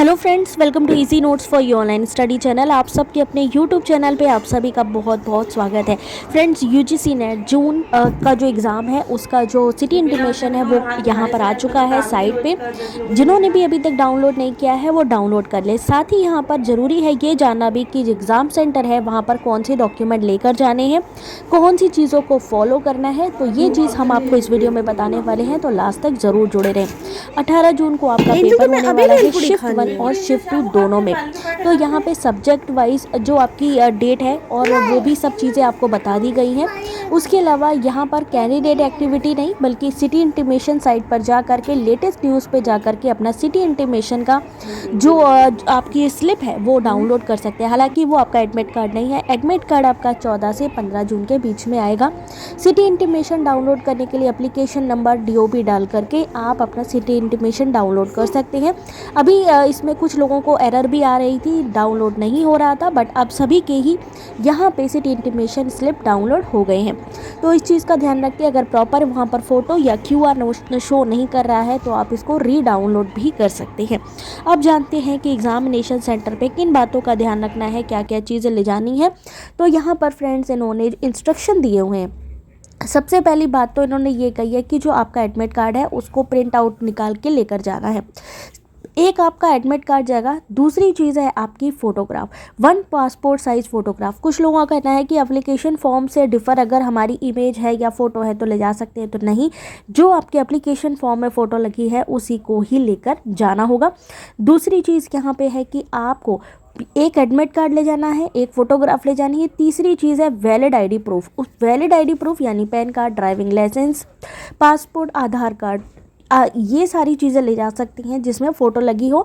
Hello friends, welcome to easy notes for your online study channel. आप सबके अपने YouTube channel पे आप सभी का बहुत बहुत स्वागत है। फ्रेंड्स, यूजीसी नेट जून का जो एग्ज़ाम है उसका जो सिटी इंटीमेशन है वो यहाँ पर आ चुका है साइट पे। जिन्होंने भी अभी तक डाउनलोड नहीं किया है वो डाउनलोड कर ले। साथ ही यहाँ पर ज़रूरी है ये जानना भी कि एग्ज़ाम सेंटर है वहाँ पर कौन से डॉक्यूमेंट लेकर जाने हैं, कौन सी चीज़ों को फॉलो करना है। तो ये चीज़ हम आपको इस वीडियो में बताने वाले हैं, तो लास्ट तक ज़रूर जुड़े रहें। 18 जून को आपका पेपर होने वाला है शिफ्ट 1 और शिफ्ट 2 दोनों में। तो यहाँ पे सब्जेक्ट वाइज जो आपकी डेट है और वो भी सब चीज़ें आपको बता दी गई हैं। उसके अलावा यहाँ पर कैंडिडेट एक्टिविटी नहीं बल्कि सिटी इंटीमेशन साइट पर जा कर के लेटेस्ट न्यूज़ पे जा कर के अपना सिटी इंटीमेशन का जो आपकी स्लिप है वो डाउनलोड कर सकते हैं। हालांकि वो आपका एडमिट कार्ड नहीं है, एडमिट कार्ड आपका 14 से 15 जून के बीच में आएगा। सिटी इंटीमेशन डाउनलोड करने के लिए एप्लीकेशन नंबर DOB डाल करके आप अपना सिटी इंटीमेशन डाउनलोड कर सकते हैं। अभी इसमें कुछ लोगों को एरर भी आ रही थी, डाउनलोड नहीं हो रहा था, बट अब सभी के ही यहाँ पे सिटी इंटीमेशन स्लिप डाउनलोड हो गए हैं। तो इस चीज़ का ध्यान रखिए, अगर प्रॉपर वहाँ पर फ़ोटो या QR शो नहीं कर रहा है तो आप इसको रीडाउनलोड भी कर सकते हैं। अब जानते हैं कि एग्जामिनेशन सेंटर पे किन बातों का ध्यान रखना है, क्या क्या चीज़ें ले जानी है। तो यहाँ पर फ्रेंड्स इन्होंने इंस्ट्रक्शन दिए हुए हैं। सबसे पहली बात तो इन्होंने ये कही है कि जो आपका एडमिट कार्ड है उसको प्रिंट आउट निकाल के लेकर जाना है। एक आपका एडमिट कार्ड जाएगा, दूसरी चीज़ है आपकी फ़ोटोग्राफ, 1 पासपोर्ट साइज़ फ़ोटोग्राफ। कुछ लोगों का कहना है कि एप्लीकेशन फॉर्म से डिफ़र अगर हमारी इमेज है या फ़ोटो है तो ले जा सकते हैं, तो नहीं, जो आपके एप्लीकेशन फॉर्म में फ़ोटो लगी है उसी को ही लेकर जाना होगा। दूसरी चीज़ यहाँ पे है कि आपको एक एडमिट कार्ड ले जाना है, एक फ़ोटोग्राफ ले जानी है। तीसरी चीज़ है वैलिड आईडी प्रूफ। उस वैलिड आईडी प्रूफ यानी PAN card, driving licence, passport, Aadhaar card, ये सारी चीज़ें ले जा सकती हैं जिसमें फ़ोटो लगी हो।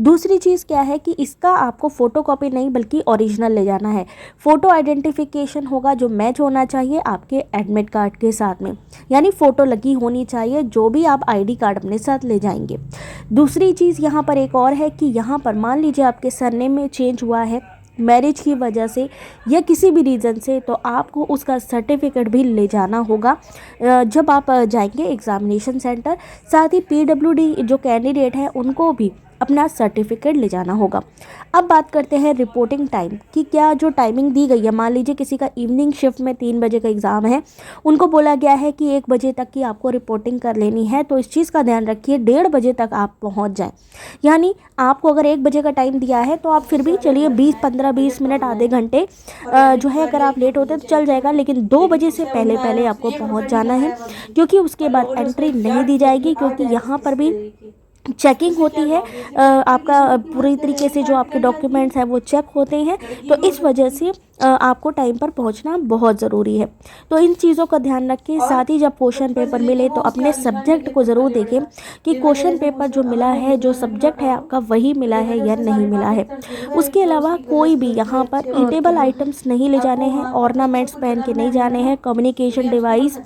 दूसरी चीज़ क्या है कि इसका आपको फ़ोटोकॉपी नहीं बल्कि ओरिजिनल ले जाना है। फ़ोटो आइडेंटिफिकेशन होगा जो मैच होना चाहिए आपके एडमिट कार्ड के साथ में, यानी फ़ोटो लगी होनी चाहिए जो भी आप ID कार्ड अपने साथ ले जाएंगे। दूसरी चीज़ यहाँ पर एक और है कि यहाँ पर मान लीजिए आपके सरनेम में चेंज हुआ है मैरिज की वजह से या किसी भी रीज़न से, तो आपको उसका सर्टिफिकेट भी ले जाना होगा जब आप जाएंगे एग्ज़ामिनेशन सेंटर। साथ ही PWD जो कैंडिडेट है उनको भी अपना सर्टिफिकेट ले जाना होगा। अब बात करते हैं रिपोर्टिंग टाइम की, क्या जो टाइमिंग दी गई है, मान लीजिए किसी का इवनिंग शिफ्ट में 3 बजे का एग्ज़ाम है, उनको बोला गया है कि 1 बजे तक की आपको रिपोर्टिंग कर लेनी है। तो इस चीज़ का ध्यान रखिए 1:30 बजे तक आप पहुंच जाएं। यानी आपको अगर 1 बजे का टाइम दिया है तो आप फिर भी चलिए 15-20 मिनट, आधे घंटे जो है अगर आप लेट होते तो चल जाएगा, लेकिन 2 बजे से पहले पहले आपको पहुँच जाना है, क्योंकि उसके बाद एंट्री नहीं दी जाएगी, क्योंकि यहाँ पर भी चेकिंग होती है। आपका पूरी तरीके से जो आपके डॉक्यूमेंट्स हैं वो चेक होते हैं, तो इस वजह से आपको टाइम पर पहुंचना बहुत ज़रूरी है। तो इन चीज़ों का ध्यान रखें। साथ ही जब क्वेश्चन पेपर मिले तो अपने सब्जेक्ट को ज़रूर देखें कि क्वेश्चन पेपर जो मिला है, जो सब्जेक्ट है आपका वही मिला है या नहीं मिला है। उसके अलावा कोई भी यहाँ पर ईटेबल आइटम्स नहीं ले जाने हैं, ऑर्नामेंट्स पहन के नहीं जाने हैं, कम्युनिकेशन डिवाइस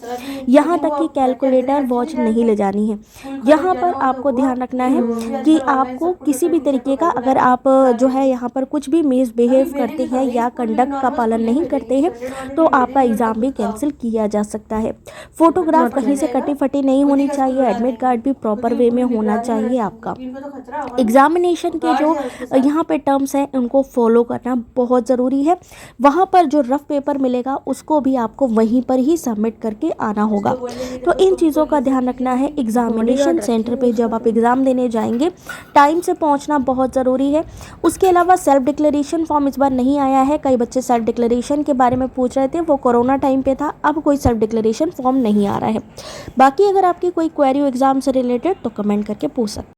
यहाँ तक कि कैलकुलेटर, वॉच नहीं ले जानी है। यहाँ पर आपको ध्यान रखना है कि आपको किसी भी तरीके का, अगर आप जो है यहाँ पर कुछ भी मिसबिहेव करते हैं या कंडक्ट का पालन नहीं करते हैं तो आपका एग्ज़ाम भी कैंसिल किया जा सकता है। फोटोग्राफ कहीं से कटी फटी नहीं होनी चाहिए, एडमिट कार्ड भी प्रॉपर वे में होना चाहिए आपका। एग्जामिनेशन के जो यहाँ पे टर्म्स हैं उनको फॉलो करना बहुत ज़रूरी है। वहाँ पर जो रफ पेपर मिलेगा उसको भी आपको वहीं पर ही सबमिट करके आना होगा। तो इन चीज़ों का ध्यान रखना है। एग्जामिनेशन सेंटर पे जब आप एग्ज़ाम देने जाएंगे टाइम से पहुँचना बहुत ज़रूरी है। उसके अलावा सेल्फ डिक्लेरेशन फॉर्म इस बार नहीं आया है। कई बच्चे सेल्फ डिक्लेरेशन के बारे में पूछ रहे थे, वो कोरोना टाइम पे था, अब कोई सेल्फ डिक्लेरेशन फॉर्म नहीं आ रहा है। बाकी अगर आपकी कोई क्वेरी हो एग्ज़ाम से रिलेटेड तो कमेंट करके पूछ सकते हैं।